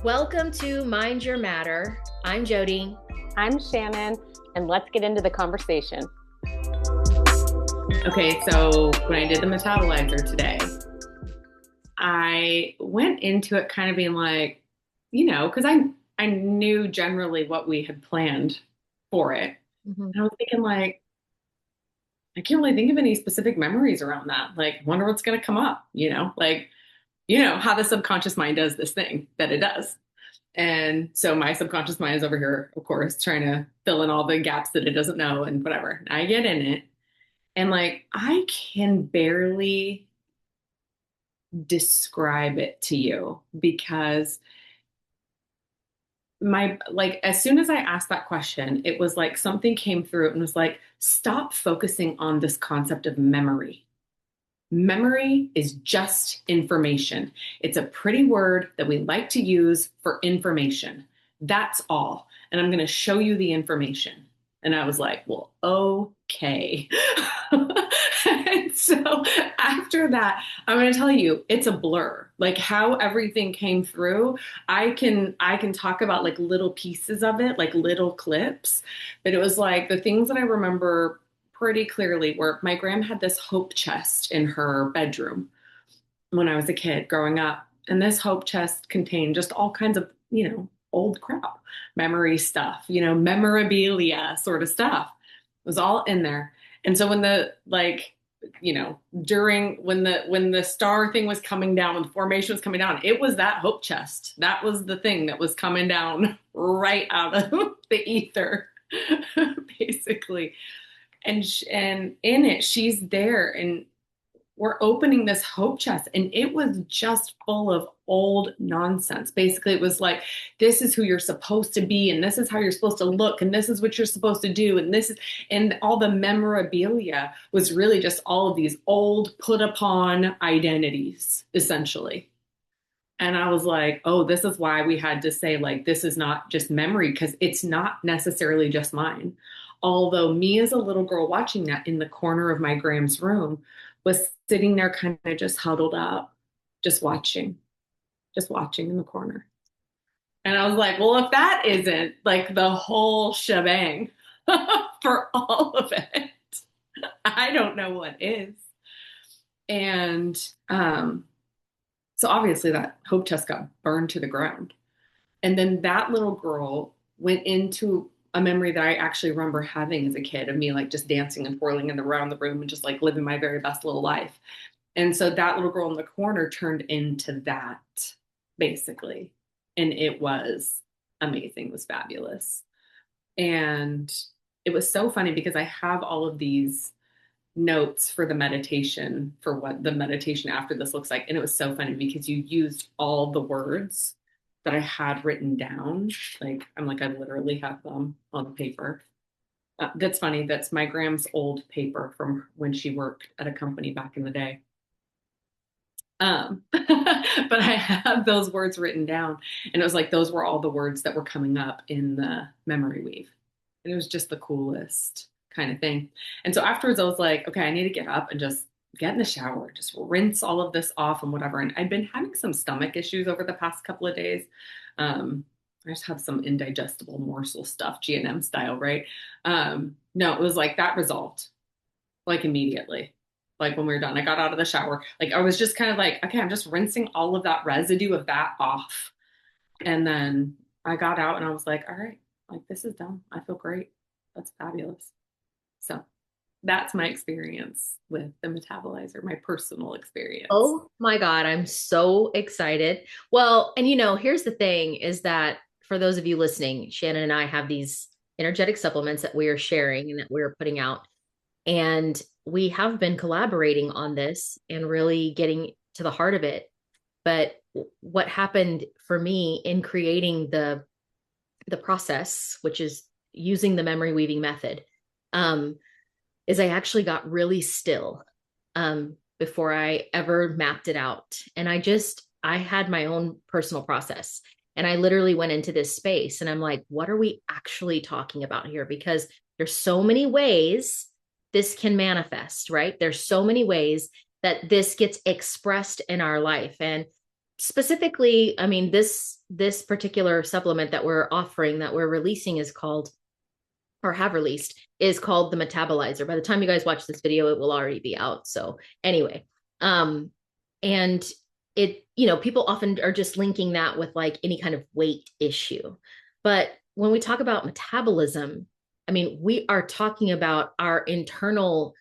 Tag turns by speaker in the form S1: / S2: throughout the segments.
S1: Welcome to Mind Your Matter. I'm Jody.
S2: I'm Shannon, and let's get into the conversation.
S3: Okay, so when I did the metabolizer today, I went into it kind of being like, because I knew generally what we had planned for it.
S1: Mm-hmm.
S3: And I was thinking like, I can't really think of any specific memories around that. Like, wonder what's going to come up, how the subconscious mind does this thing that it does. And so my subconscious mind is over here, of course, trying to fill in all the gaps that it doesn't know and whatever. And I get in it and like, I can barely describe it to you because as soon as I asked that question, it was like something came through and was like, stop focusing on this concept of memory. Memory is just information. It's a pretty word that we like to use for information. That's all. And I'm going to show you the information. And I was like, well, okay. And so after that, I'm going to tell you, it's a blur. Like how everything came through, I can talk about like little pieces of it, like little clips, but it was like the things that I remember pretty clearly were my grandma had this hope chest in her bedroom when I was a kid growing up. And this hope chest contained just all kinds of, old crap, memory stuff, memorabilia sort of stuff. It was all in there. And so when during when the star thing was coming down, when the formation was coming down, it was that hope chest. That was the thing that was coming down right out of the ether, basically. And in it, she's there, and we're opening this hope chest, and it was just full of old nonsense. Basically, it was like, this is who you're supposed to be, and this is how you're supposed to look, and this is what you're supposed to do, and all the memorabilia was really just all of these old put upon identities, essentially. And I was like, oh, this is why we had to say, like, this is not just memory, because it's not necessarily just mine. Although me as a little girl watching that in the corner of my Graham's room was sitting there kind of just huddled up, just watching in the corner. And I was like, well, if that isn't like the whole shebang for all of it, I don't know what is. And so obviously that hope chest got burned to the ground. And then that little girl went into a memory that I actually remember having as a kid of me like just dancing and whirling around the room and just like living my very best little life. And so that little girl in the corner turned into that basically. And it was amazing. It was fabulous. And it was so funny because I have all of these notes for the meditation, for what the meditation after this looks like. And it was so funny because you used all the words that I had written down. I literally have them on paper. That's funny. That's my Gram's old paper from when she worked at a company back in the day. But I have those words written down, and it was like those were all the words that were coming up in the memory weave. And it was just the coolest kind of thing. And so afterwards, I was like, okay, I need to get up and just get in the shower, just rinse all of this off and whatever. And I'd been having some stomach issues over the past couple of days. I just have some indigestible morsel stuff, G&M style, right? No, it was like that resolved, like immediately. Like when we were done, I got out of the shower. Like I was just kind of like, okay, I'm just rinsing all of that residue of that off. And then I got out and I was like, all right, like this is done. I feel great. That's fabulous. So that's my experience with the metabolizer, my personal experience.
S1: Oh my God, I'm so excited. Well, and here's the thing is that for those of you listening, Shannon and I have these energetic supplements that we are sharing and that we're putting out. And we have been collaborating on this and really getting to the heart of it. But what happened for me in creating the process, which is using the memory weaving method, is I actually got really still before I ever mapped it out. And I had my own personal process. And I literally went into this space and I'm like, what are we actually talking about here? Because there's so many ways this can manifest, right? There's so many ways that this gets expressed in our life. And specifically, I mean, this particular supplement that we're offering, that we're releasing, is called, or have released, is called the Metabolizer. By the time you guys watch this video, it will already be out. So anyway, um, and it, people often are just linking that with like any kind of weight issue. But when we talk about metabolism, I mean, we are talking about our internal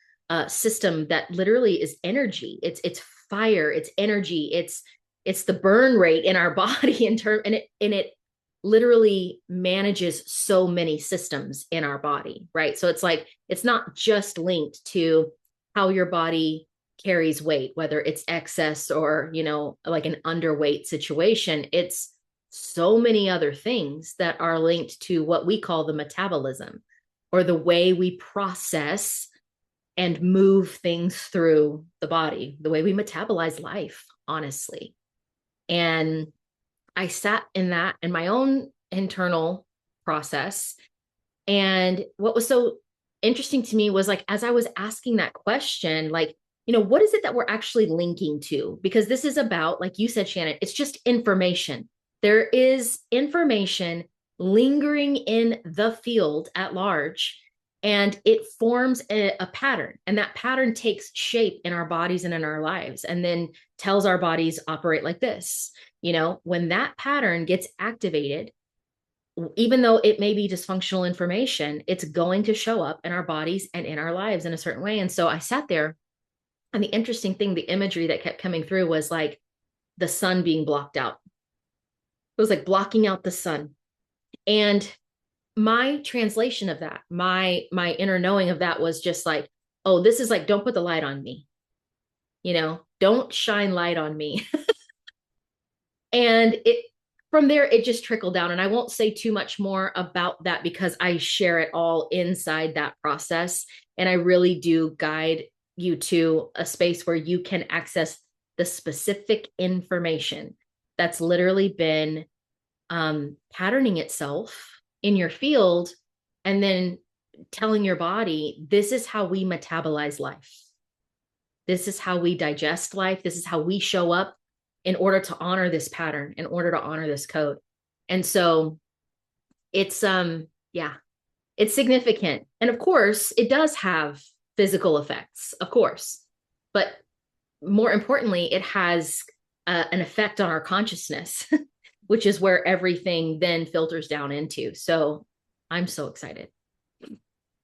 S1: system that literally is energy. It's fire, it's energy, it's the burn rate in our body and it literally manages so many systems in our body, right? So it's like, it's not just linked to how your body carries weight, whether it's excess or, like an underweight situation. It's so many other things that are linked to what we call the metabolism, or the way we process and move things through the body, the way we metabolize life, honestly. And I sat in that in my own internal process. And what was so interesting to me was like, as I was asking that question, like, what is it that we're actually linking to? Because this is about, like you said, Shannon, it's just information. There is information lingering in the field at large, and it forms a pattern. And that pattern takes shape in our bodies and in our lives, and then tells our bodies operate like this. When that pattern gets activated, even though it may be dysfunctional information, it's going to show up in our bodies and in our lives in a certain way. And so I sat there, and the interesting thing, the imagery that kept coming through was like the sun being blocked out. It was like blocking out the sun. And my translation of that, my inner knowing of that was just like, oh, this is like, don't put the light on me. Don't shine light on me. And it, from there, it just trickled down. And I won't say too much more about that because I share it all inside that process. And I really do guide you to a space where you can access the specific information that's literally been patterning itself in your field, and then telling your body, this is how we metabolize life. This is how we digest life. This is how we show up in order to honor this pattern, in order to honor this code. And so it's, yeah, it's significant. And of course, it does have physical effects, of course. But more importantly, it has an effect on our consciousness, which is where everything then filters down into. So I'm so excited.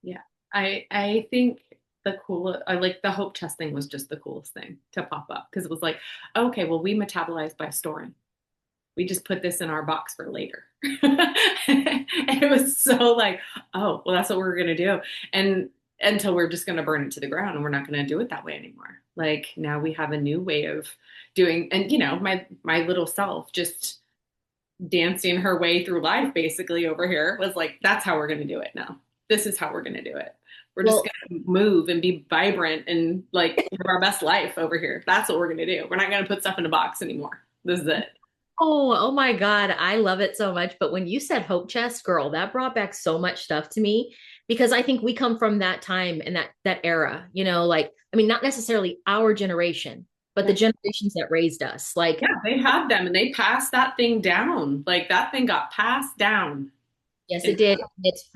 S3: Yeah, I think I like the hope chest thing was just the coolest thing to pop up, because it was like, okay, well, we metabolize by storing. We just put this in our box for later. And it was so like, oh, well, that's what we're gonna do. And until we're just gonna burn it to the ground, and we're not gonna do it that way anymore. Like, now we have a new way of doing, and my little self just dancing her way through life basically over here was like, that's how we're going to do it now. This is how we're going to do it. We're just going to move and be vibrant and like live our best life over here. That's what we're going to do. We're not going to put stuff in a box anymore. This is it.
S1: Oh my God. I love it so much. But when you said hope chest, girl, that brought back so much stuff to me, because I think we come from that time and that era, like, I mean, not necessarily our generation, but the generations that raised us. Like,
S3: yeah, they had them and they passed that thing down. Like, that thing got passed down.
S1: yes, it did. It's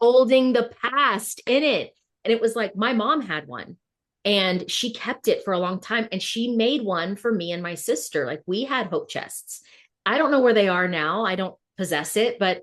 S1: holding the past in it. And it was like, my mom had one, and she kept it for a long time, and she made one for me and my sister. Like, we had hope chests. I don't know where they are now. I don't possess it, but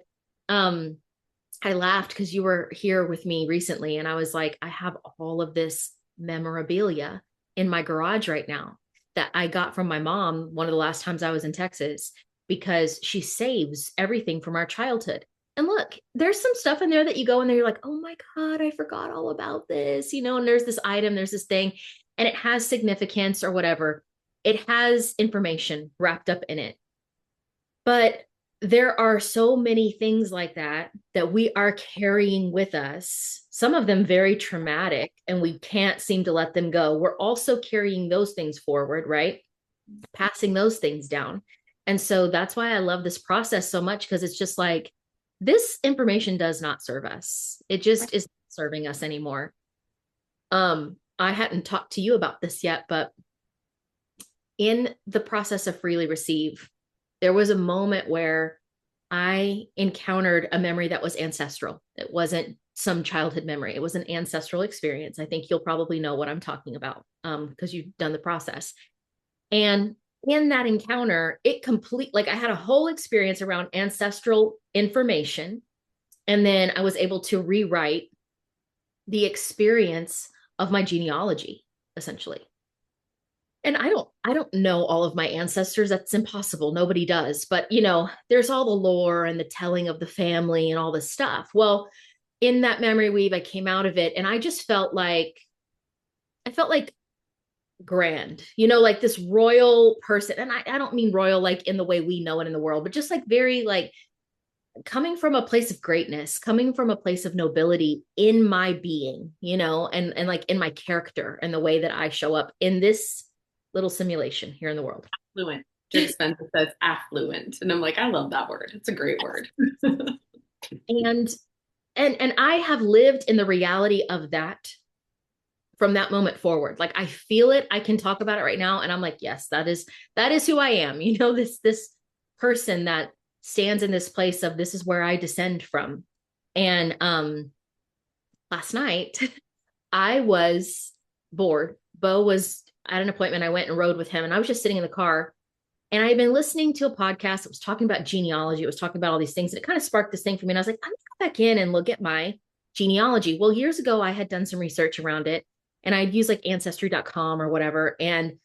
S1: I laughed because you were here with me recently, and I was like, I have all of this memorabilia in my garage right now that I got from my mom one of the last times I was in Texas, because she saves everything from our childhood. And look, there's some stuff in there that you go in there, you're like, oh my God, I forgot all about this, and there's this item, there's this thing, and it has significance or whatever. It has information wrapped up in it. But there are so many things like that we are carrying with us, some of them very traumatic, and we can't seem to let them go. We're also carrying those things forward, right? Passing those things down. And so that's why I love this process so much, because it's just like, this information does not serve us. It just isn't serving us anymore. I hadn't talked to you about this yet, but in the process of freely receive, there was a moment where I encountered a memory that was ancestral. It wasn't some childhood memory. It was an ancestral experience. I think you'll probably know what I'm talking about because you've done the process. And in that encounter, like I had a whole experience around ancestral information. And then I was able to rewrite the experience of my genealogy, essentially. And I don't know all of my ancestors. That's impossible. Nobody does. But there's all the lore and the telling of the family and all this stuff. Well, in that memory weave, I came out of it and I felt like grand, like this royal person. And I don't mean royal like in the way we know it in the world, but just like very like coming from a place of greatness, coming from a place of nobility in my being, and like in my character and the way that I show up in this little simulation here in the world.
S3: Affluent. Jim Spencer says affluent. And I'm like, I love that word. It's a great word.
S1: And I have lived in the reality of that from that moment forward. Like I feel it. I can talk about it right now. And I'm like, yes, that is who I am. This person that stands in this place of this is where I descend from. And last night I was bored. Bo was at an appointment. I went and rode with him and I was just sitting in the car. And I had been listening to a podcast that was talking about genealogy. It was talking about all these things. And it kind of sparked this thing for me. And I was like, I'm going to go back in and look at my genealogy. Well, years ago, I had done some research around it. And I'd use like ancestry.com or whatever. And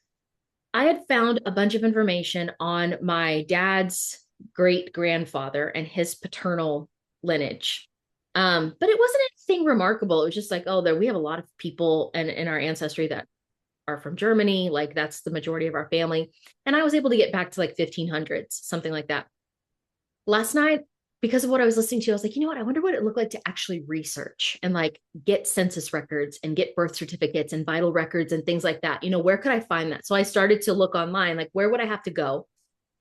S1: I had found a bunch of information on my dad's great grandfather and his paternal lineage. But it wasn't anything remarkable. It was just like, oh, we have a lot of people in our ancestry that are from Germany. Like that's the majority of our family. And I was able to get back to like 1500s, something like that. Last night, because of what I was listening to, I was like, you know what? I wonder what it looked like to actually research and like get census records and get birth certificates and vital records and things like that. Where could I find that? So I started to look online, like where would I have to go?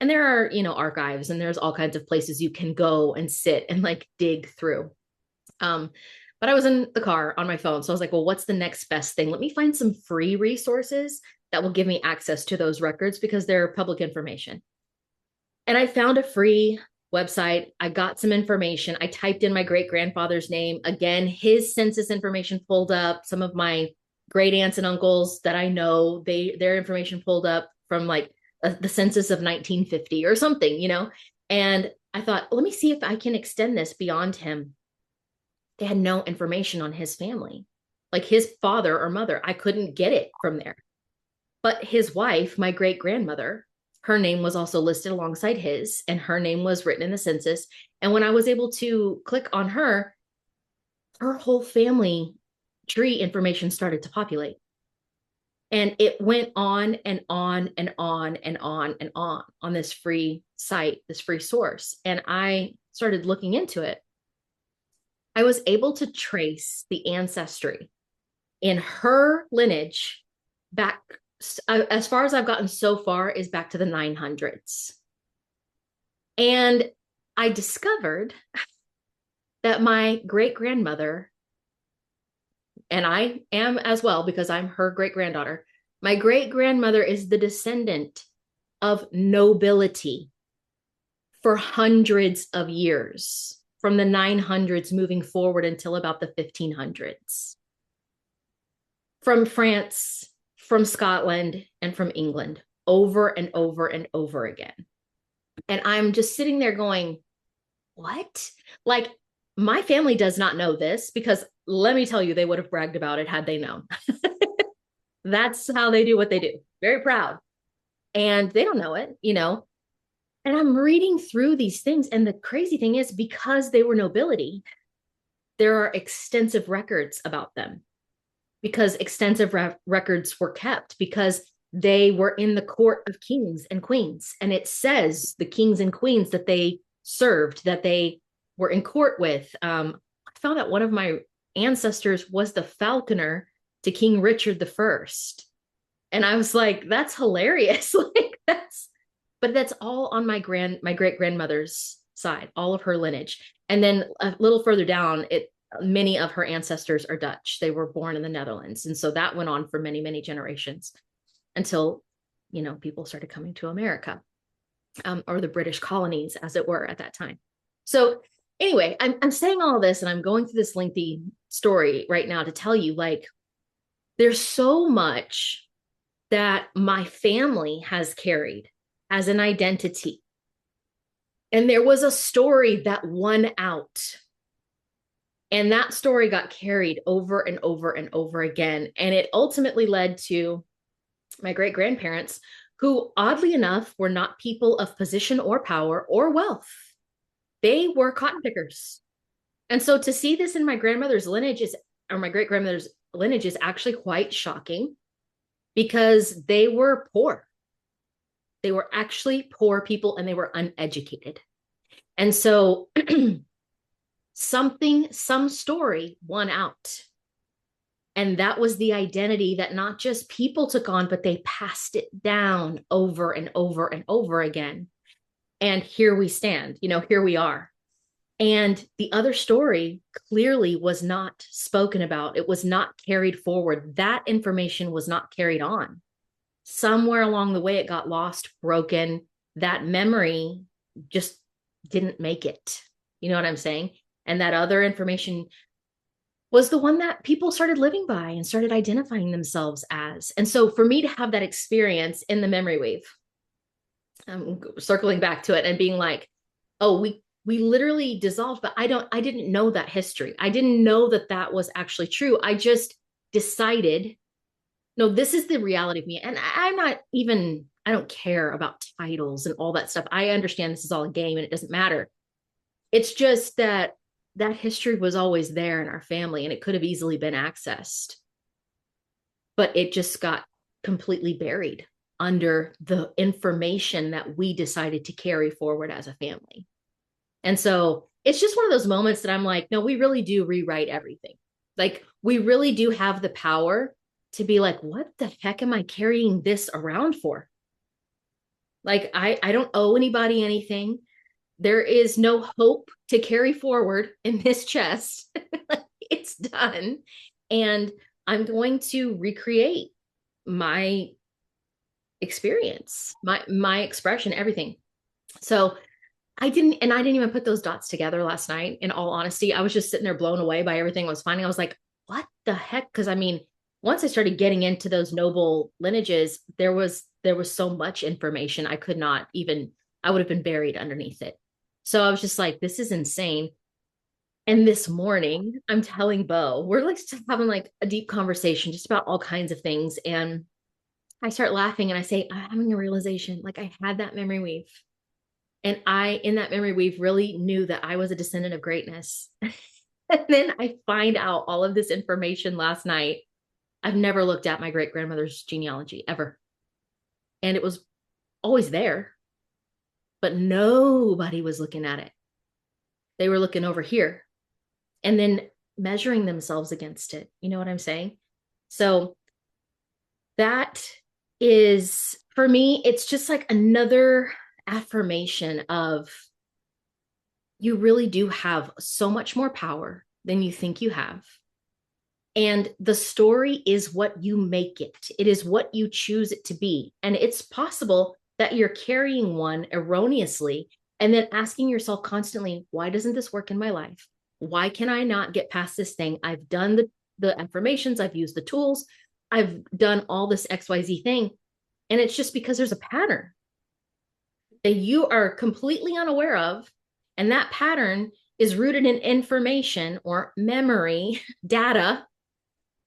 S1: And there are, archives and there's all kinds of places you can go and sit and like dig through. But I was in the car on my phone. So I was like, well, what's the next best thing? Let me find some free resources that will give me access to those records because they're public information. And I found a free website. I got some information. I typed in my great grandfather's name. Again, his census information pulled up. Some of my great aunts and uncles that I know, their information pulled up from like the census of 1950 or something, And I thought, let me see if I can extend this beyond him. They had no information on his family, like his father or mother. I couldn't get it from there. But his wife, my great grandmother, her name was also listed alongside his, and her name was written in the census. And when I was able to click on her whole family tree information started to populate. And it went on and on and on and on and on this free site, this free source. And I started looking into it. I was able to trace the ancestry in her lineage back, as far as I've gotten so far, is back to the 900s. And I discovered that my great grandmother, and I am as well because I'm her great granddaughter, my great grandmother is the descendant of nobility for hundreds of years, from the 900s moving forward until about the 1500s. From France, from Scotland, and from England, over and over and over again. And I'm just sitting there going, what? Like, my family does not know this because let me tell you, they would have bragged about it had they known. That's how they do what they do. Very proud. And they don't know it, And I'm reading through these things. And the crazy thing is, because they were nobility, there are extensive records about them, because extensive records were kept, because they were in the court of kings and queens. And it says the kings and queens that they served, that they were in court with. I found out one of my ancestors was the falconer to King Richard I. And I was like, that's hilarious. But that's all on my great grandmother's side, all of her lineage. And then a little further down, many of her ancestors are Dutch. They were born in the Netherlands. And so that went on for many, many generations until people started coming to America, or the British colonies, as it were, at that time. So anyway, I'm saying all this and I'm going through this lengthy story right now to tell you, like, there's so much that my family has carried as an identity. And there was a story that won out. And that story got carried over and over and over again. And it ultimately led to my great grandparents, who, oddly enough, were not people of position or power or wealth. They were cotton pickers. And so to see this in my grandmother's lineage or my great grandmother's lineage is actually quite shocking, because they were poor. They were actually poor people and they were uneducated. And so some story won out. And that was the identity that not just people took on, but they passed it down over and over and over again. And here we stand, here we are. And the other story clearly was not spoken about. It was not carried forward. That information was not carried on. Somewhere along the way, it got lost, broken. That memory just didn't make it. You know what I'm saying? And that other information was the one that people started living by and started identifying themselves as. And so for me to have that experience in the memory wave, circling back to it and being like, oh, we literally dissolved, but I didn't know that history. I didn't know that that was actually true. I just decided, no, this is the reality of me. And I don't care about titles and all that stuff. I understand this is all a game and it doesn't matter. It's just that history was always there in our family and it could have easily been accessed, but it just got completely buried under the information that we decided to carry forward as a family. And so it's just one of those moments that I'm like, no, we really do rewrite everything. Like, we really do have the power to be like, what the heck am I carrying this around for? Like, I don't owe anybody anything. There is no hope to carry forward in this chest. It's done. And I'm going to recreate my experience, my expression, everything. So I didn't even put those dots together last night. In all honesty, I was just sitting there blown away by everything I was finding. I was like, what the heck? Because I mean, once I started getting into those noble lineages, there was so much information I would have been buried underneath it. So I was just like, this is insane. And this morning, I'm telling Bo, we're like just having like a deep conversation just about all kinds of things. And I start laughing and I say, I'm having a realization. Like, I had that memory weave. And in that memory weave, really knew that I was a descendant of greatness. And then I find out all of this information last night. I've never looked at my great grandmother's genealogy ever. And it was always there, but nobody was looking at it. They were looking over here and then measuring themselves against it. You know what I'm saying? So that is, for me, it's just like another affirmation of, you really do have so much more power than you think you have. And the story is what you make it. It is what you choose it to be. And it's possible that you're carrying one erroneously and then asking yourself constantly, why doesn't this work in my life? Why can I not get past this thing? I've done the affirmations, I've used the tools, I've done all this XYZ thing. And it's just because there's a pattern that you are completely unaware of. And that pattern is rooted in information or memory data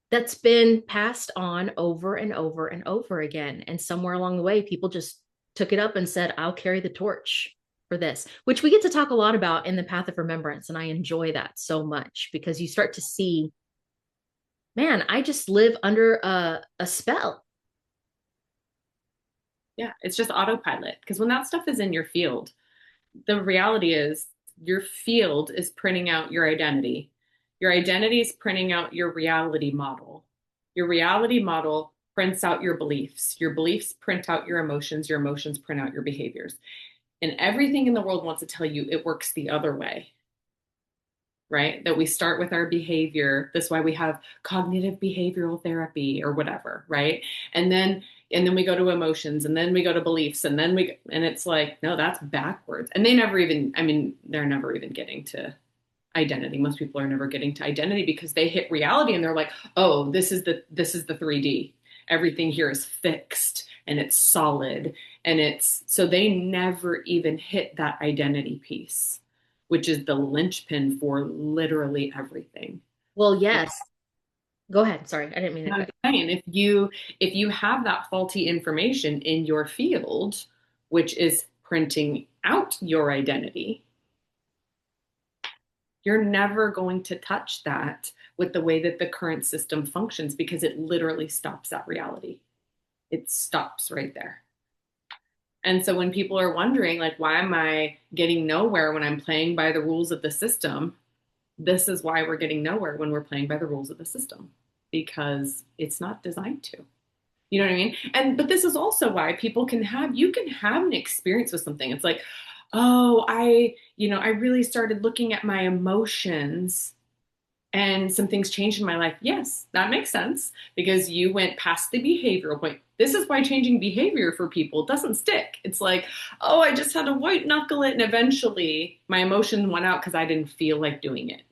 S1: that's been passed on over and over and over again. And somewhere along the way, people just took it up and said, I'll carry the torch for this, which we get to talk a lot about in the Path of Remembrance. And I enjoy that so much, because you start to see, man, I just live under a spell.
S3: Yeah, it's just autopilot. Because when that stuff is in your field, the reality is your field is printing out your identity. Your identity is printing out your reality model. Your reality model prints out your beliefs. Your beliefs print out your emotions. Your emotions print out your behaviors. And everything in the world wants to tell you it works the other way, right? That we start with our behavior. That's why we have cognitive behavioral therapy or whatever, right? And then And then we go to emotions, and then we go to beliefs, and then and it's like, no, that's backwards. And they never even, I mean, they're never even getting to identity. Most people are never getting to identity because they hit reality and they're like, oh, this is the 3D. Everything here is fixed and it's solid. And it's so they never even hit that identity piece, which is the linchpin for literally everything.
S1: Well, yes. Go ahead. Sorry, I didn't mean to
S3: And I'm
S1: cut.
S3: saying if you have that faulty information in your field, which is printing out your identity, you're never going to touch that with the way that the current system functions because it literally stops that reality. It stops right there. And so when people are wondering, like, why am I getting nowhere when I'm playing by the rules of the system? This is why we're getting nowhere when we're playing by the rules of the system because it's not designed to. You know what I mean? And but this is also why people can have you can have an experience with something. It's like, oh, I really started looking at my emotions and some things changed in my life. Yes, that makes sense because you went past the behavioral point. This is why changing behavior for people doesn't stick. It's like, oh, I just had to white knuckle it and eventually my emotion went out because I didn't feel like doing it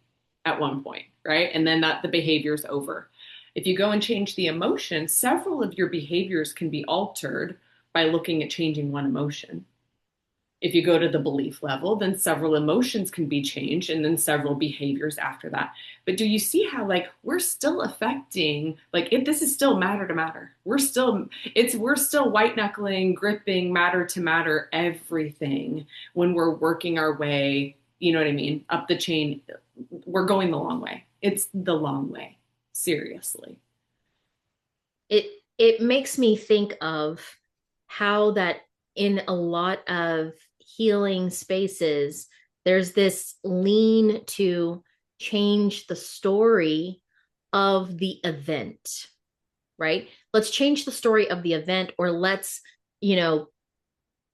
S3: at one point, right? And then that the behavior's over. If you go and change the emotion, several of your behaviors can be altered by looking at changing one emotion. If you go to the belief level, then several emotions can be changed and then several behaviors after that. But do you see how like we're still affecting like if this is still matter to matter. We're still white knuckling, gripping matter to matter everything when we're working our way, you know what I mean, up the chain. We're going the long way. It's the long way. Seriously.
S1: It makes me think of how that in a lot of healing spaces, there's this lean to change the story of the event, right? Let's change the story of the event, or let's, you know,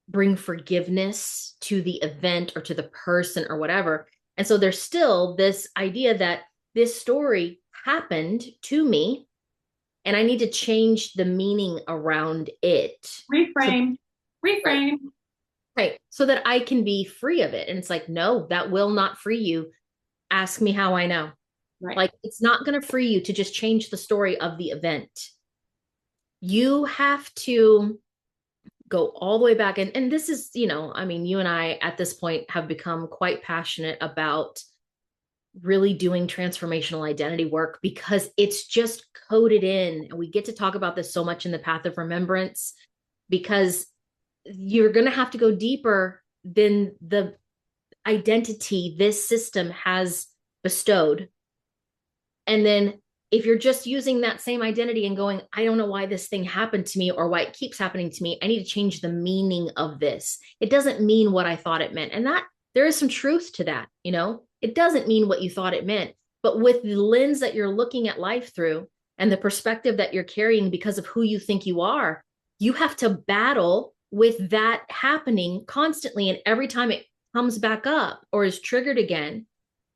S1: bring forgiveness to the event or to the person or whatever. And so there's still this idea that this story happened to me and I need to change the meaning around it. So,
S3: Reframe.
S1: right,
S3: Reframe.
S1: right. So that I can be free of it. And it's like, no, that will not free you. Ask me how I know.
S3: Right.
S1: Like, it's not going to free you to just change the story of the event. You have to go all the way back. And this is, I mean, you and I at this point have become quite passionate about really doing transformational identity work because it's just coded in. And we get to talk about this so much in the path of remembrance because you're going to have to go deeper than the identity this system has bestowed. And then if you're just using that same identity and going, I don't know why this thing happened to me or why it keeps happening to me, I need to change the meaning of this. It doesn't mean what I thought it meant. And that there is some truth to that, it doesn't mean what you thought it meant. But with the lens that you're looking at life through and the perspective that you're carrying because of who you think you are, you have to battle with that happening constantly. And every time it comes back up or is triggered again,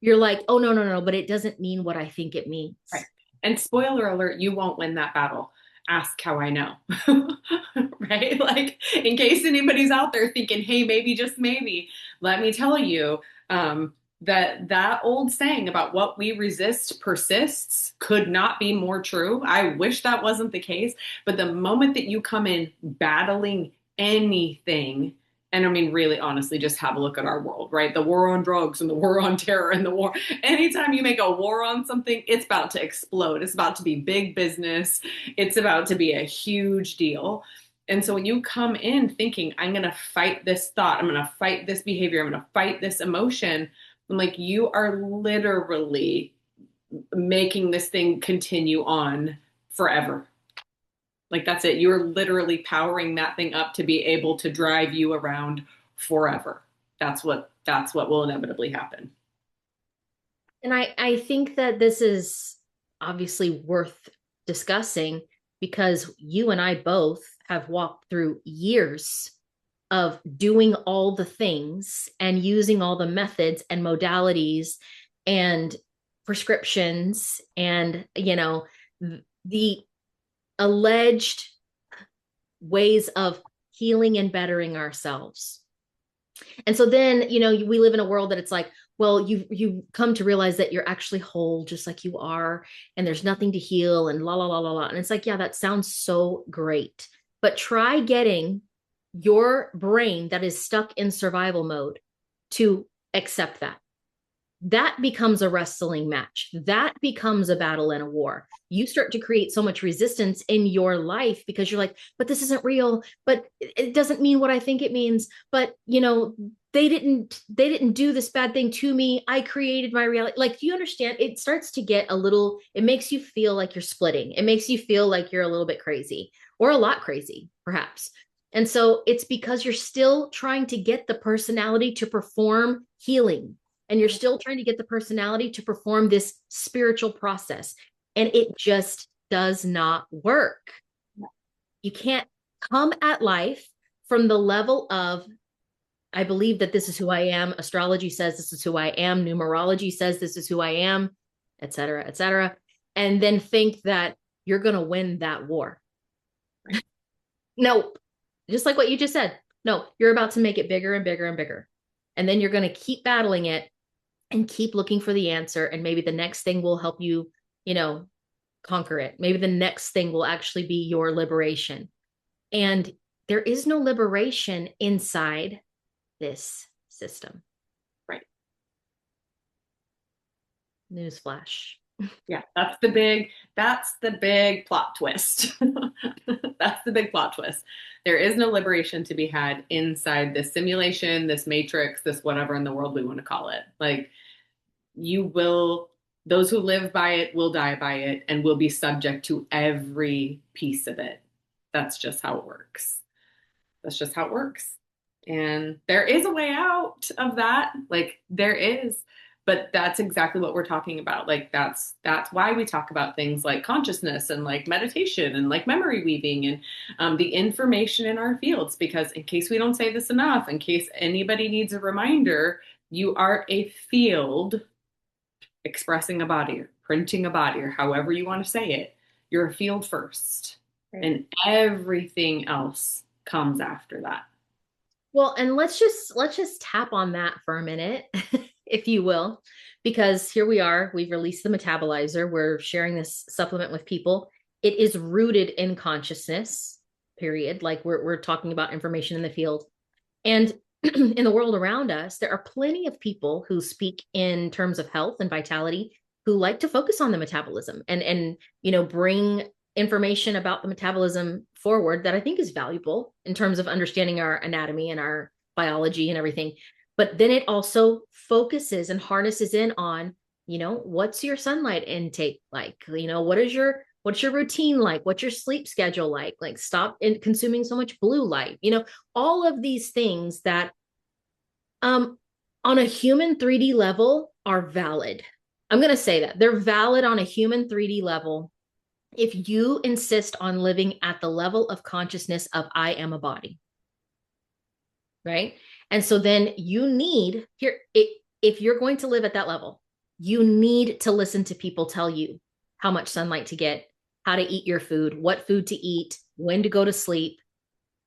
S1: you're like, oh, no, no, no, but it doesn't mean what I think it means.
S3: Right. And spoiler alert, you won't win that battle. Ask how I know. Right? Like, in case anybody's out there thinking, hey, maybe, just maybe, let me tell you that old saying about what we resist persists could not be more true. I wish that wasn't the case. But the moment that you come in battling anything, and I mean, really, honestly, just have a look at our world, right? The war on drugs and the war on terror and the war. Anytime you make a war on something, it's about to explode. It's about to be big business. It's about to be a huge deal. And so when you come in thinking, I'm going to fight this thought, I'm going to fight this behavior, I'm going to fight this emotion, I'm like, you are literally making this thing continue on forever. Like that's it. You're literally powering that thing up to be able to drive you around forever. That's what will inevitably happen.
S1: And I think that this is obviously worth discussing because you and I both have walked through years of doing all the things and using all the methods and modalities and prescriptions and, the alleged ways of healing and bettering ourselves. And so then, we live in a world that it's like, well, you come to realize that you're actually whole just like you are, and there's nothing to heal and la la la la la. And it's like, yeah, that sounds so great. But try getting your brain that is stuck in survival mode to accept that. That becomes a wrestling match. That becomes a battle and a war. You start to create so much resistance in your life because you're like, but this isn't real, but it doesn't mean what I think it means. But, they didn't do this bad thing to me. I created my reality. Like, do you understand? It starts to get it makes you feel like you're splitting. It makes you feel like you're a little bit crazy or a lot crazy, perhaps. And so it's because you're still trying to get the personality to perform healing, and you're still trying to get the personality to perform this spiritual process. And it just does not work. You can't come at life from the level of, I believe that this is who I am. Astrology says this is who I am. Numerology says this is who I am, et cetera, et cetera. And then think that you're going to win that war. No, just like what you just said. No, you're about to make it bigger and bigger and bigger. And then you're going to keep battling it and keep looking for the answer. And maybe the next thing will help you, conquer it. Maybe the next thing will actually be your liberation. And there is no liberation inside this system.
S3: Right.
S1: Newsflash.
S3: Yeah, that's the big plot twist. That's the big plot twist. There is no liberation to be had inside this simulation, this matrix, this whatever in the world we want to call it. Like, those who live by it will die by it and will be subject to every piece of it. That's just how it works. That's just how it works. And there is a way out of that. Like, there is. But that's exactly what we're talking about. Like, that's why we talk about things like consciousness and like meditation and like memory weaving and the information in our fields. Because in case we don't say this enough, in case anybody needs a reminder, you are a field expressing a body, or printing a body, or however you want to say it. You're a field first, right, and everything else comes after that.
S1: Well, and let's just tap on that for a minute, if you will, because here we are, we've released the metabolizer, we're sharing this supplement with people. It is rooted in consciousness, period. Like, we're talking about information in the field. And in the world around us, there are plenty of people who speak in terms of health and vitality who like to focus on the metabolism and bring information about the metabolism forward that I think is valuable in terms of understanding our anatomy and our biology and everything. But then it also focuses and harnesses in on, what's your sunlight intake like? What's your routine like? What's your sleep schedule like? Like, stop consuming so much blue light, all of these things that on a human 3D level are valid. I'm going to say that they're valid on a human 3D level if you insist on living at the level of consciousness of I am a body. Right? And so then you need if you're going to live at that level, you need to listen to people tell you how much sunlight to get, how to eat your food, what food to eat, when to go to sleep,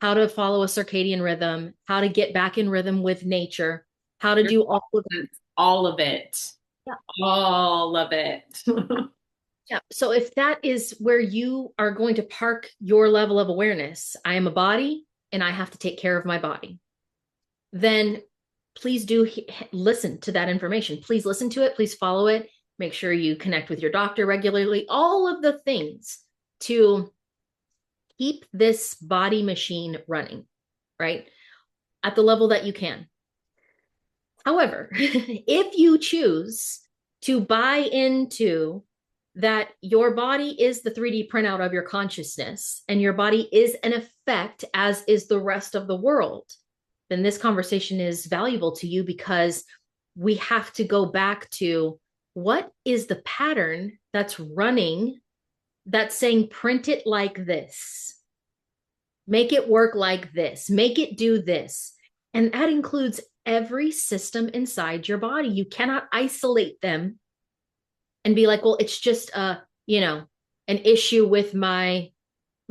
S1: how to follow a circadian rhythm, how to get back in rhythm with nature, how to do all of it.
S3: All of it. Yeah. All of it.
S1: Yeah. So if that is where you are going to park your level of awareness, I am a body and I have to take care of my body, then please do listen to that information. Please listen to it. Please follow it. Make sure you connect with your doctor regularly, all of the things to keep this body machine running, right? At the level that you can. However, if you choose to buy into that your body is the 3D printout of your consciousness and your body is an effect, as is the rest of the world, then this conversation is valuable to you, because we have to go back to what is the pattern that's running, that's saying print it like this, make it work like this, make it do this. And that includes every system inside your body. You cannot isolate them and be like, well, it's just an issue with my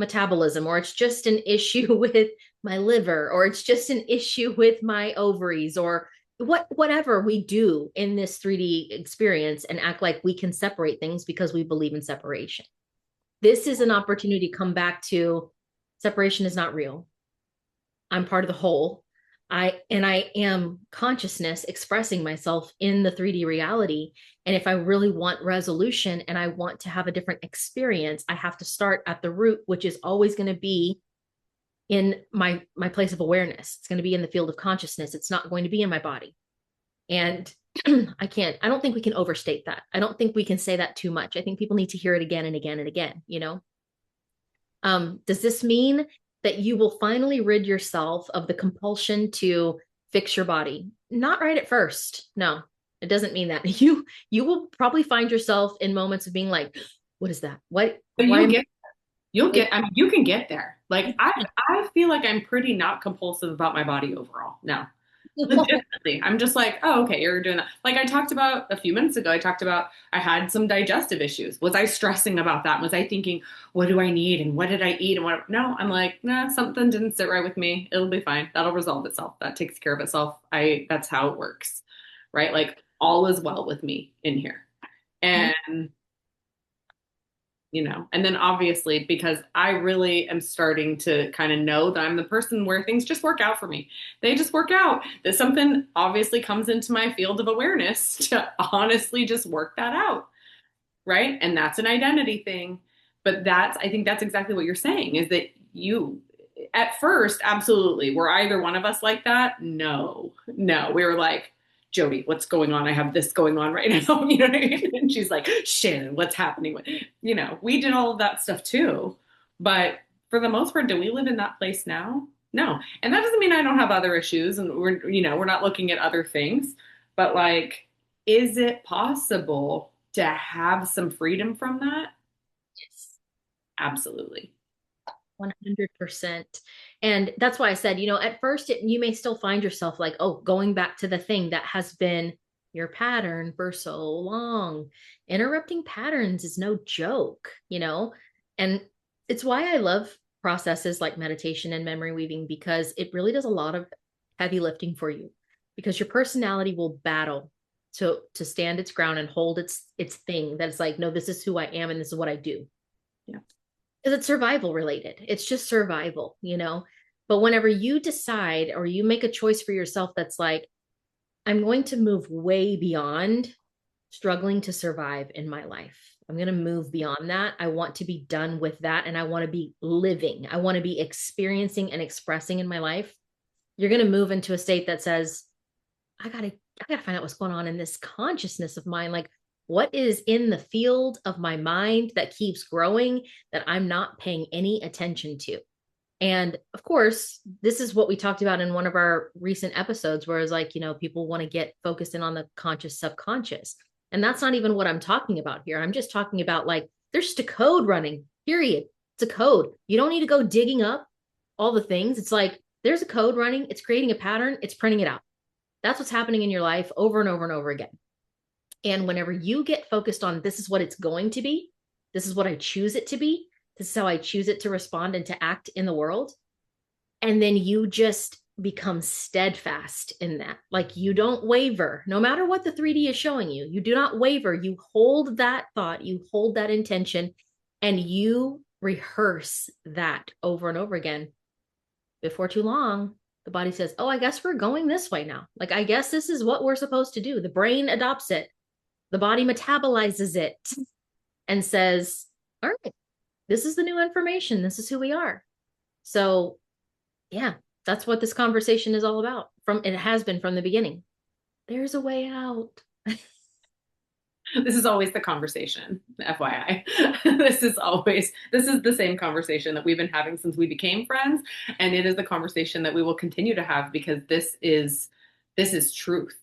S1: metabolism, or it's just an issue with my liver, or it's just an issue with my ovaries, or whatever we do in this 3D experience and act like we can separate things because we believe in separation. This is an opportunity to come back to separation is not real. I'm part of the whole. I am consciousness expressing myself in the 3D reality. And if I really want resolution and I want to have a different experience, I have to start at the root, which is always going to be in my place of awareness. It's going to be in the field of consciousness. It's not going to be in my body. And I don't think we can overstate that. I don't think we can say that too much. I think people need to hear it again and again and again, you know? Does this mean that you will finally rid yourself of the compulsion to fix your body? Not right at first. No, it doesn't mean that. You will probably find yourself in moments of being like, what is that? What?
S3: But
S1: why am
S3: I mean, you can get there. Like I feel like I'm pretty not compulsive about my body overall. No. Legitimately. I'm just like, oh, okay, you're doing that. Like I talked about a few minutes ago, I had some digestive issues. Was I stressing about that? Was I thinking, what do I need? And what did I eat? And what? No, I'm like, nah, something didn't sit right with me. It'll be fine. That'll resolve itself. That takes care of itself. That's how it works. Right? Like all is well with me in here. And and then obviously because I really am starting to kind of know that I'm the person where things just work out for me. They just work out. That something obviously comes into my field of awareness to honestly just work that out. Right. And that's an identity thing. But I think that's exactly what you're saying is that at first, absolutely, were either one of us like that? No. We were like, Jody, what's going on? I have this going on right now. You know what I mean? And she's like, Shannon, what's happening? We did all of that stuff too. But for the most part, do we live in that place now? No. And that doesn't mean I don't have other issues and we're not looking at other things. But like, is it possible to have some freedom from that?
S1: Yes.
S3: Absolutely.
S1: 100%. And that's why I said, at first you may still find yourself like, oh, going back to the thing that has been your pattern for so long. Interrupting patterns is no joke, and it's why I love processes like meditation and memory weaving, because it really does a lot of heavy lifting for you, because your personality will battle to stand its ground and hold its thing that it's like, no, this is who I am and this is what I do.
S3: Yeah.
S1: Because it's survival related. It's just survival, But whenever you decide or you make a choice for yourself that's like, I'm going to move way beyond struggling to survive in my life. I'm going to move beyond that. I want to be done with that. And I want to be living. I want to be experiencing and expressing in my life. You're going to move into a state that says, I gotta find out what's going on in this consciousness of mine. Like, what is in the field of my mind that keeps growing that I'm not paying any attention to? And of course, this is what we talked about in one of our recent episodes, where it's like, people want to get focused in on the conscious subconscious. And that's not even what I'm talking about here. I'm just talking about like, there's just a code running, period. It's a code. You don't need to go digging up all the things. It's like, there's a code running. It's creating a pattern. It's printing it out. That's what's happening in your life over and over and over again. And whenever you get focused on this is what it's going to be, this is what I choose it to be, this is how I choose it to respond and to act in the world. And then you just become steadfast in that. Like you don't waver, no matter what the 3D is showing you. You do not waver. You hold that thought, you hold that intention, and you rehearse that over and over again. Before too long, the body says, oh, I guess we're going this way now. Like, I guess this is what we're supposed to do. The brain adopts it. The body metabolizes it and says, all right, this is the new information. This is who we are. So yeah, that's what this conversation is all about. It has been from the beginning. There's a way out.
S3: This is always the conversation, FYI. This is the same conversation that we've been having since we became friends. And it is the conversation that we will continue to have because this is truth.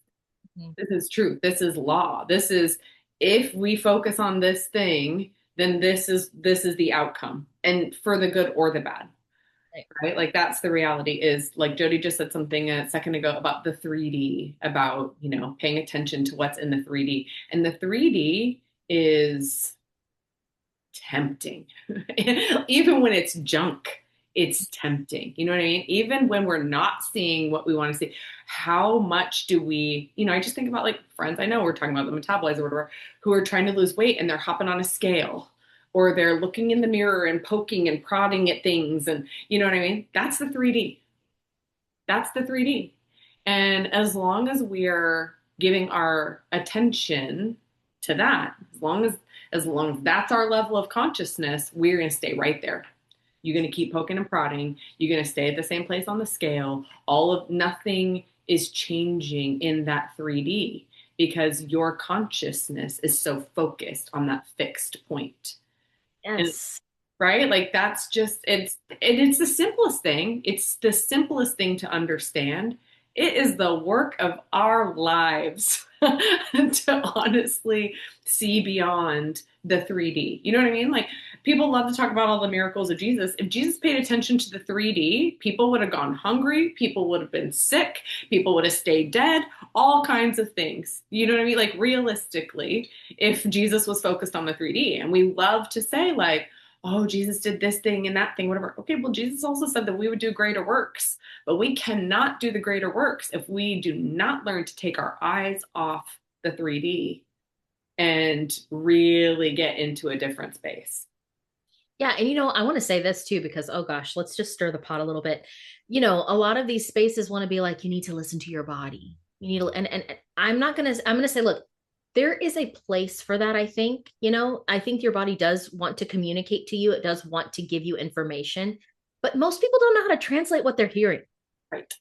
S3: This is truth. This is law. This is, if we focus on this thing, then this is the outcome, and for the good or the bad. Right? Like that's the reality. Is like Jody just said something a second ago about the 3D, about, paying attention to what's in the 3D. And the 3D is tempting. Even when it's junk, it's tempting. You know what I mean? Even when we're not seeing what we want to see, how much do we, I just think about like friends I know, we're talking about the metabolizer or whatever, who are trying to lose weight and they're hopping on a scale or they're looking in the mirror and poking and prodding at things. And you know what I mean? That's the 3D. That's the 3D. And as long as we're giving our attention to that, as long as that's our level of consciousness, we're going to stay right there. You're going to keep poking and prodding. You're going to stay at the same place on the scale. Nothing is changing in that 3D because your consciousness is so focused on that fixed point. And
S1: Yes.
S3: right? Like that's just it's the simplest thing. It's the simplest thing to understand. It is the work of our lives to honestly see beyond the 3D. You know what I mean? Like people love to talk about all the miracles of Jesus. If Jesus paid attention to the 3D, people would have gone hungry, people would have been sick, people would have stayed dead, all kinds of things. You know what I mean? Like realistically, if Jesus was focused on the 3D, and we love to say like, oh, Jesus did this thing and that thing, whatever. Okay, well, Jesus also said that we would do greater works, but we cannot do the greater works if we do not learn to take our eyes off the 3D and really get into a different space.
S1: Yeah. And, I want to say this too, because, oh gosh, let's just stir the pot a little bit. A lot of these spaces want to be like, you need to listen to your body. You need to, and I'm going to say, look, there is a place for that. I think your body does want to communicate to you. It does want to give you information, but most people don't know how to translate what they're hearing.
S3: Right.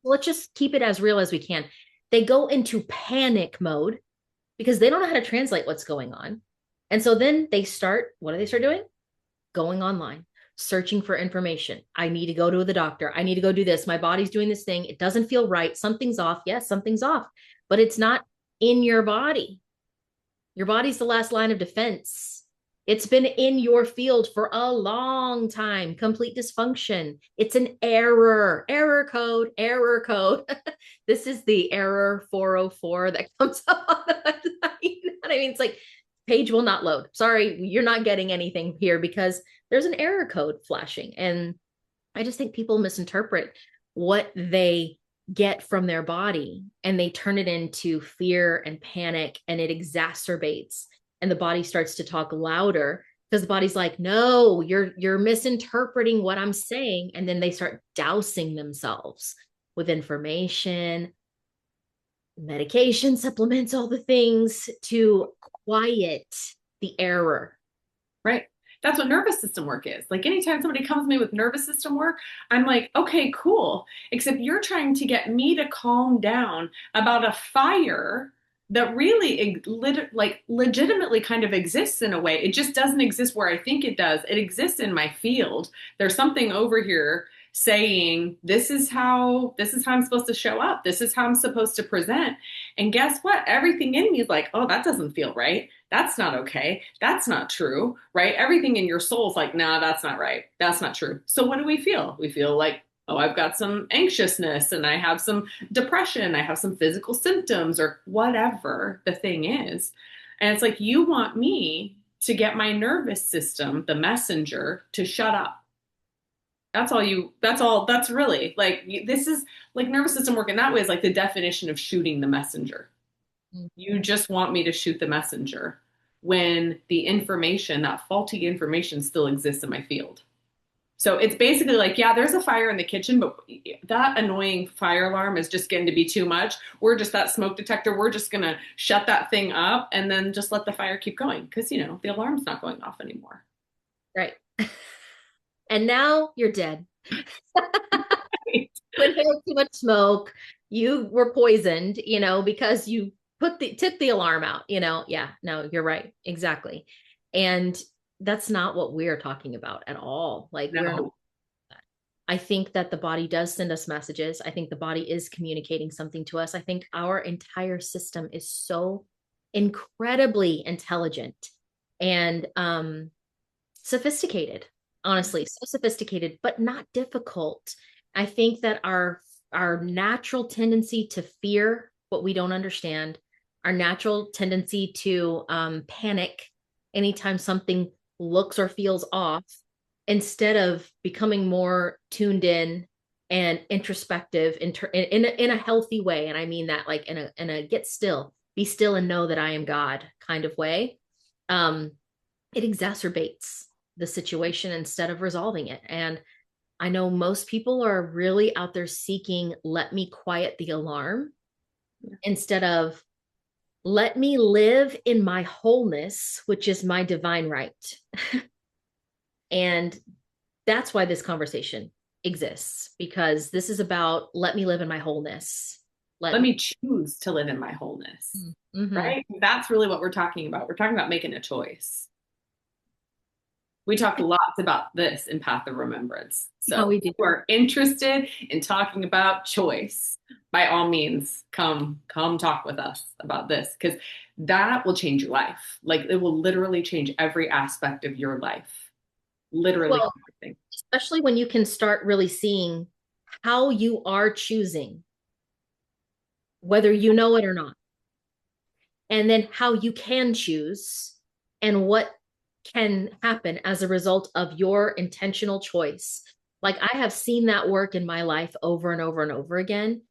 S1: Let's just keep it as real as we can. They go into panic mode because they don't know how to translate what's going on. And so then what do they start doing? Going online, searching for information. I need to go to the doctor. I need to go do this. My body's doing this thing. It doesn't feel right. Something's off. Yes, something's off, but it's not in your body. Your body's the last line of defense. It's been in your field for a long time. Complete dysfunction. It's an error code, error code. This is the error 404 that comes up on the website. You know what I mean? It's like, page will not load. Sorry, you're not getting anything here because there's an error code flashing. And I just think people misinterpret what they get from their body and they turn it into fear and panic, and it exacerbates, and the body starts to talk louder because the body's like, no, you're misinterpreting what I'm saying. And then they start dousing themselves with information, medication, supplements, all the things to quiet the error.
S3: Right. That's what nervous system work is. Like anytime somebody comes to me with nervous system work, I'm like, okay, cool. Except you're trying to get me to calm down about a fire that really like legitimately kind of exists in a way. It just doesn't exist where I think it does. It exists in my field. There's something over here saying this is how I'm supposed to show up. This is how I'm supposed to present. And guess what? Everything in me is like, oh, that doesn't feel right. That's not okay. That's not true, right? Everything in your soul is like, nah, that's not right. That's not true. So what do we feel? We feel like, oh, I've got some anxiousness and I have some depression. I have some physical symptoms or whatever the thing is. And it's like, you want me to get my nervous system, the messenger, to shut up. That's really like, this is like nervous system work in that way is like the definition of shooting the messenger. You just want me to shoot the messenger when the information, that faulty information still exists in my field. So it's basically like, yeah, there's a fire in the kitchen, but that annoying fire alarm is just getting to be too much. We're just that smoke detector. We're just going to shut that thing up and then just let the fire keep going because, the alarm's not going off anymore.
S1: Right. And now you're dead.
S3: Right.
S1: You inhaled too much smoke. You were poisoned, because you took the alarm out, Yeah, no, you're right. Exactly. And that's not what we're talking about at all. Like
S3: No.
S1: I think that the body does send us messages. I think the body is communicating something to us. I think our entire system is so incredibly intelligent and sophisticated, honestly, so sophisticated, but not difficult. I think that our natural tendency to fear what we don't understand, our natural tendency to panic anytime something looks or feels off, instead of becoming more tuned in and introspective in a healthy way. And I mean that like in a get still, be still and know that I am God kind of way. Um, it exacerbates the situation instead of resolving it. And I know most people are really out there seeking, let me quiet the alarm instead of let me live in my wholeness, which is my divine right. And that's why this conversation exists, because this is about let me live in my wholeness.
S3: Let me choose to live in my wholeness.
S1: Mm-hmm.
S3: Right? That's really what we're talking about. We're talking about making a choice. We talked lots about this in Path of Remembrance. So if you are interested in talking about choice, by all means, come talk with us about this, because that will change your life. Like it will literally change every aspect of your life. Literally everything.
S1: Especially when you can start really seeing how you are choosing, whether you know it or not, and then how you can choose and what can happen as a result of your intentional choice. Like I have seen that work in my life over and over and over again.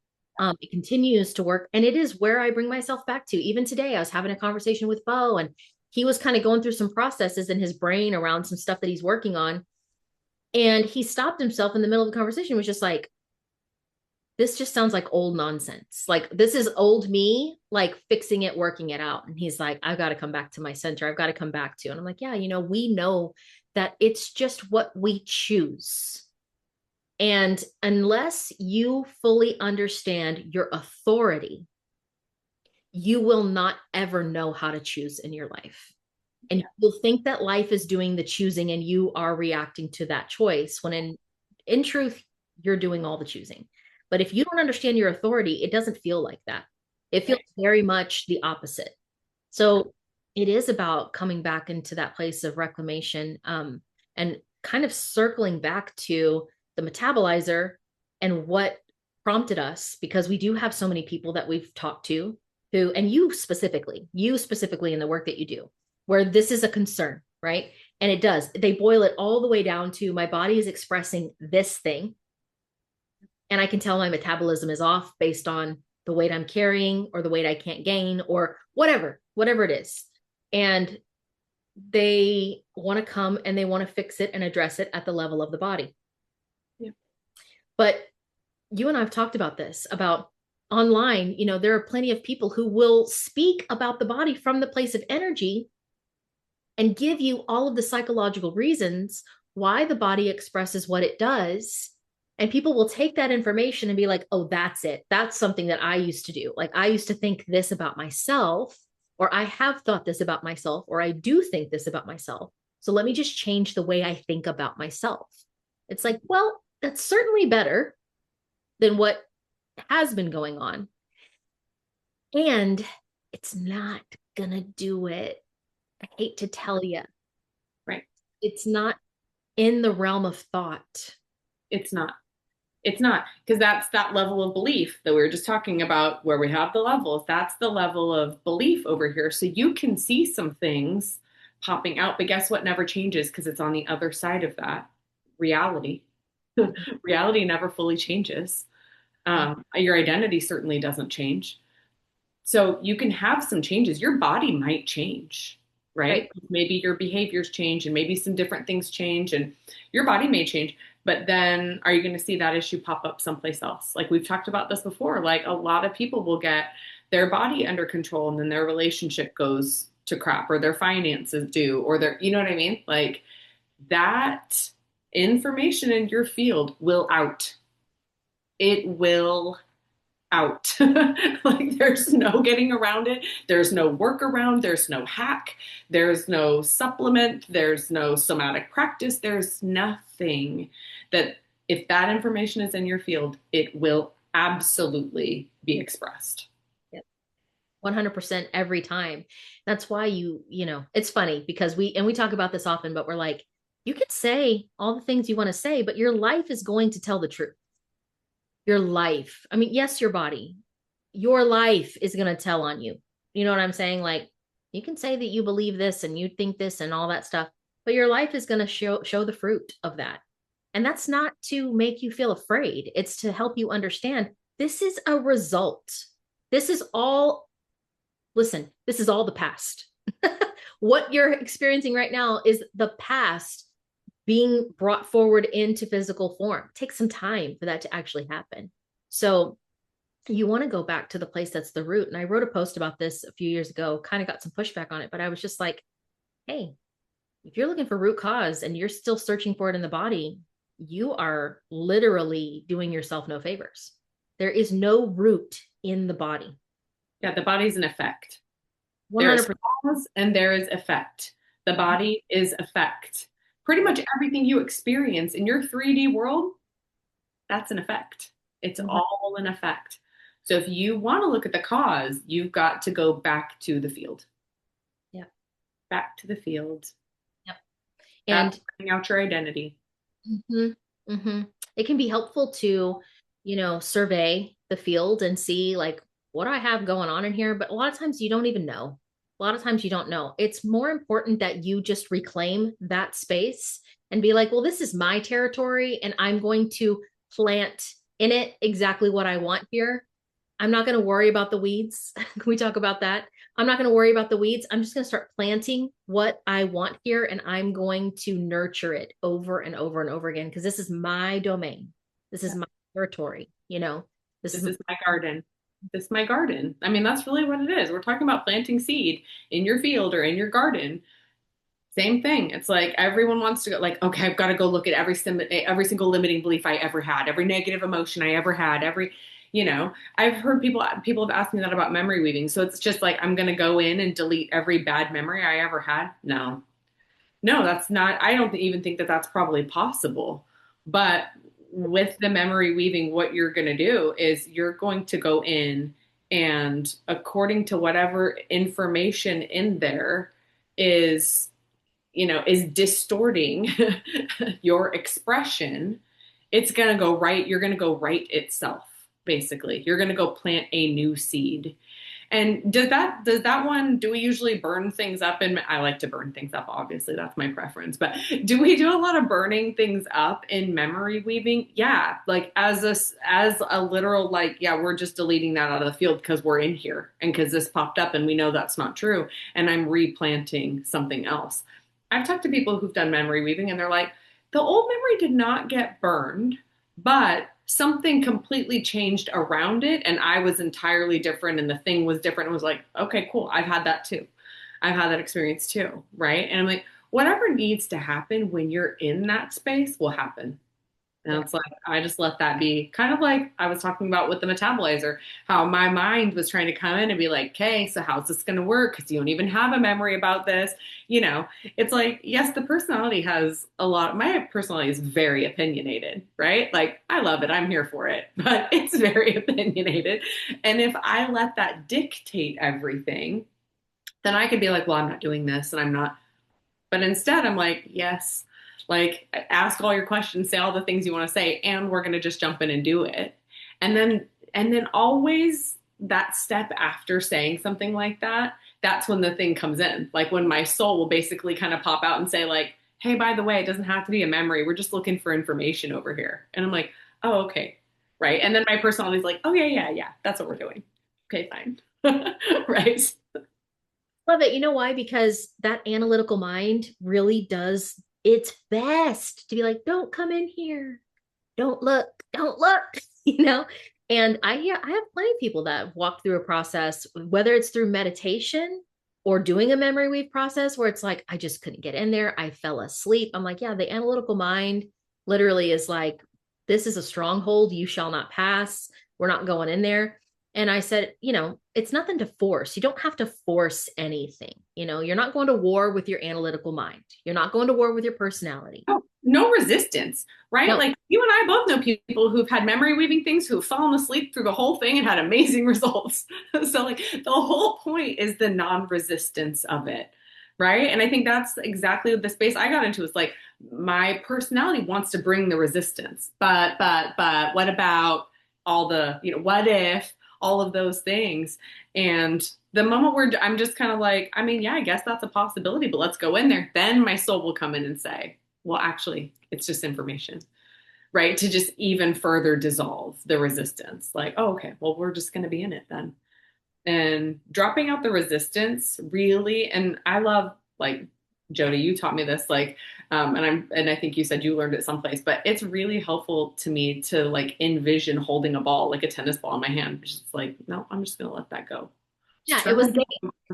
S1: It continues to work. And it is where I bring myself back to. Even today, I was having a conversation with Bo, and he was kind of going through some processes in his brain around some stuff that he's working on. And he stopped himself in the middle of the conversation, was just like, this just sounds like old nonsense. Like this is old me, like fixing it, working it out. And he's like, I've got to come back to my center. I've got to come back to. And I'm like, yeah, we know that it's just what we choose. And unless you fully understand your authority, you will not ever know how to choose in your life. And you'll think that life is doing the choosing and you are reacting to that choice, when in truth, you're doing all the choosing. But if you don't understand your authority, it doesn't feel like that. It feels very much the opposite. So it is about coming back into that place of reclamation, and kind of circling back to the metabolizer and what prompted us, because we do have so many people that we've talked to who, and you specifically in the work that you do, where this is a concern, right? And it does. They boil it all the way down to my body is expressing this thing. And I can tell my metabolism is off based on the weight I'm carrying or the weight I can't gain or whatever it is. And they want to come and they want to fix it and address it at the level of the body. Yeah. But you and I have talked about this, about online, there are plenty of people who will speak about the body from the place of energy and give you all of the psychological reasons why the body expresses what it does. And people will take that information and be like, oh, that's it. That's something that I used to do. Like I used to think this about myself, or I have thought this about myself, or I do think this about myself. So let me just change the way I think about myself. It's like, well, that's certainly better than what has been going on. And it's not going to do it. I hate to tell you.
S3: Right.
S1: It's not in the realm of thought.
S3: It's not. It's not, because that's that level of belief that we were just talking about, where we have the levels. That's the level of belief over here. So you can see some things popping out, but guess what never changes, because it's on the other side of that. Reality. Reality never fully changes. Your identity certainly doesn't change. So you can have some changes. Your body might change, right? Maybe your behaviors change and maybe some different things change and your body may change. But then are you going to see that issue pop up someplace else? Like we've talked about this before, like a lot of people will get their body under control and then their relationship goes to crap, or their finances do, or their, you know what I mean? Like that information in your field will out. It will out. Like there's no getting around it. There's no workaround. There's no hack. There's no supplement. There's no somatic practice. There's nothing that, if that information is in your field, it will absolutely be expressed.
S1: Yep. 100% every time. That's why it's funny because we talk about this often, but we're like, you can say all the things you want to say, but your life is going to tell the truth. Your life. I mean, yes, your body, your life is going to tell on you. You know what I'm saying? Like you can say that you believe this and you think this and all that stuff, but your life is going to show the fruit of that. And that's not to make you feel afraid. It's to help you understand this is a result. This is all, listen, this is all the past. What you're experiencing right now is the past being brought forward into physical form. It takes some time for that to actually happen. So you want to go back to the place that's the root. And I wrote a post about this a few years ago, kind of got some pushback on it, but I was just like, hey, if you're looking for root cause and you're still searching for it in the body, you are literally doing yourself no favors. There is no root in the body.
S3: Yeah, the body's an effect.
S1: 100%.
S3: There is cause and there is effect. The body is effect. Pretty much everything you experience in your 3D world, that's an effect. It's all an effect. So if you want to look at the cause, you've got to go back to the field.
S1: Yeah.
S3: Back to the field.
S1: Yep.
S3: And finding out your identity.
S1: It can be helpful to, survey the field and see like, what do I have going on in here? But a lot of times you don't even know. A lot of times you don't know. It's more important that you just reclaim that space and be like, well, this is my territory and I'm going to plant in it exactly what I want here. I'm not going to worry about the weeds. Can we talk about that? I'm not going to worry about the weeds. I'm just going to start planting what I want here and I'm going to nurture it over and over and over again because this is my domain. This is my territory, This
S3: is my garden. This is my garden. I mean, that's really what it is. We're talking about planting seed in your field or in your garden. Same thing. It's like everyone wants to go like, okay, I've got to go look at every single limiting belief I ever had, every negative emotion I ever had, I've heard people have asked me that about memory weaving. So it's just like, I'm going to go in and delete every bad memory I ever had. No, that's not, I don't even think that that's probably possible. But with the memory weaving, what you're going to do is you're going to go in and according to whatever information in there is distorting your expression, it's going to go right. You're going to go right itself. Basically, you're going to go plant a new seed. And do we usually burn things up? And I like to burn things up. Obviously, that's my preference. But do we do a lot of burning things up in memory weaving? Yeah. Like as a literal, like, yeah, we're just deleting that out of the field because we're in here and because this popped up and we know that's not true. And I'm replanting something else. I've talked to people who've done memory weaving and they're like, the old memory did not get burned, but something completely changed around it and I was entirely different and the thing was different. It was like, okay, cool. I've had that too. I've had that experience too. Right. And I'm like, whatever needs to happen when you're in that space will happen. And it's like, I just let that be kind of like I was talking about with the metabolizer, how my mind was trying to come in and be like, okay, so how's this going to work? Because you don't even have a memory about this. It's like, yes, the personality has my personality is very opinionated, right? Like, I love it. I'm here for it, but it's very opinionated. And if I let that dictate everything, then I could be like, well, I'm not doing this and I'm not. But instead, I'm like, yes. Like, ask all your questions, say all the things you want to say, and we're going to just jump in and do it. And then always that step after saying something like that, that's when the thing comes in. Like when my soul will basically kind of pop out and say like, hey, by the way, it doesn't have to be a memory. We're just looking for information over here. And I'm like, oh, okay. Right. And then my personality is like, oh, yeah. That's what we're doing. Okay, fine. Right.
S1: Love it. You know why? Because that analytical mind really does its best to be like, don't come in here. Don't look. And I have plenty of people that have walked through a process, whether it's through meditation or doing a memory weave process where it's like, I just couldn't get in there. I fell asleep. I'm like, yeah, the analytical mind literally is like, this is a stronghold. You shall not pass. We're not going in there. And I said, it's nothing to force. You don't have to force anything. You're not going to war with your analytical mind. You're not going to war with your personality.
S3: No resistance, right?
S1: No.
S3: Like you and I both know people who've had memory weaving things who've fallen asleep through the whole thing and had amazing results. So like the whole point is the non-resistance of it. Right. And I think that's exactly the space I got into. It's like my personality wants to bring the resistance, but what about all the, what if all of those things. And the moment where I'm just kind of like, I mean, yeah, I guess that's a possibility, but let's go in there. Then my soul will come in and say, well, actually, it's just information, right? To just even further dissolve the resistance. Like, oh, okay, well, we're just going to be in it then. And dropping out the resistance really, and I love, like, Jody, you taught me this, like, and I think you said you learned it someplace, but it's really helpful to me to like envision holding a ball, like a tennis ball in my hand. It's just like, no, I'm just gonna let that go.
S1: Yeah, it
S3: Shut
S1: was
S3: my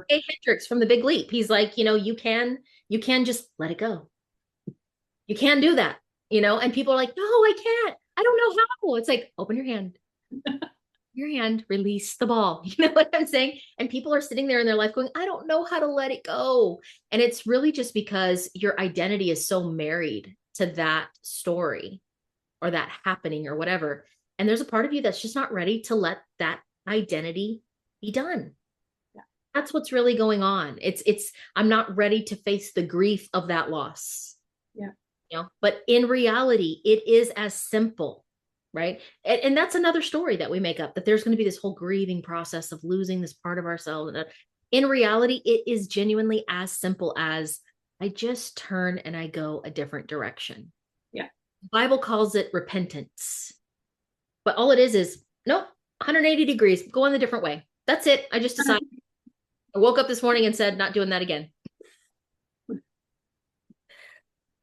S1: Gay Hendricks from The Big Leap. He's like, you can just let it go. You can do that, and people are like, no, I can't. I don't know how. It's like, open your hand, release the ball. You know what I'm saying? And people are sitting there in their life going, I don't know how to let it go. And it's really just because your identity is so married to that story or that happening or whatever. And there's a part of you that's just not ready to let that identity be done.
S3: Yeah.
S1: That's what's really going on. I'm not ready to face the grief of that loss.
S3: Yeah.
S1: But in reality, it is as simple, right? And that's another story that we make up, that there's going to be this whole grieving process of losing this part of ourselves. In reality, it is genuinely as simple as I just turn and I go a different direction.
S3: Yeah.
S1: The Bible calls it repentance. But all it is nope, 180 degrees, go in a different way. That's it. I just decided. I woke up this morning and said, not doing that again.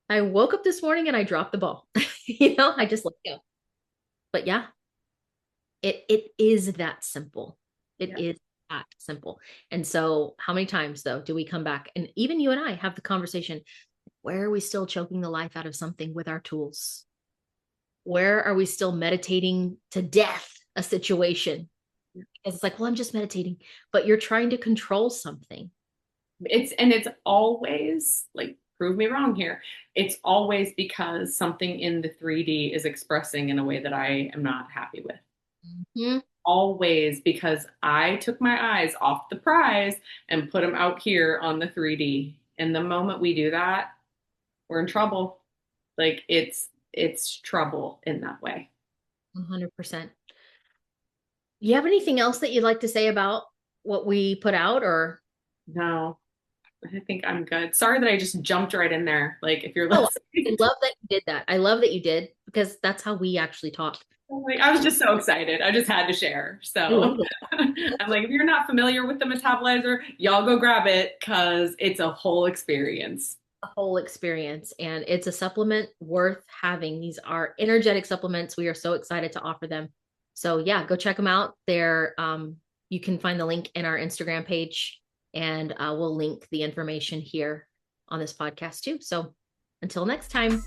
S1: I woke up this morning and I dropped the ball. I just let go. But yeah, it is that simple. It is that simple. And so how many times though do we come back, and even you and I have the conversation, where are we still choking the life out of something with our tools? Where are we still meditating to death a situation? Because it's like, well, I'm just meditating, but you're trying to control something.
S3: It's always, like, prove me wrong here. It's always because something in the 3D is expressing in a way that I am not happy with.
S1: Mm-hmm.
S3: Always, because I took my eyes off the prize and put them out here on the 3D. And the moment we do that, we're in trouble. Like, it's trouble in that way.
S1: 100%. You have anything else that you'd like to say about what we put out, or?
S3: No, I think I'm good. Sorry that I just jumped right in there. Like, if you're
S1: Oh,
S3: listening.
S1: I love that you did that. I love that you did, because that's how we actually talk.
S3: Like, I was just so excited. I just had to share. So I'm like, if you're not familiar with the metabolizer, y'all go grab it, because it's a whole experience.
S1: A whole experience, and it's a supplement worth having. These are energetic supplements. We are so excited to offer them. So yeah, go check them out. You can find the link in our Instagram page, and we'll link the information here on this podcast too. So until next time.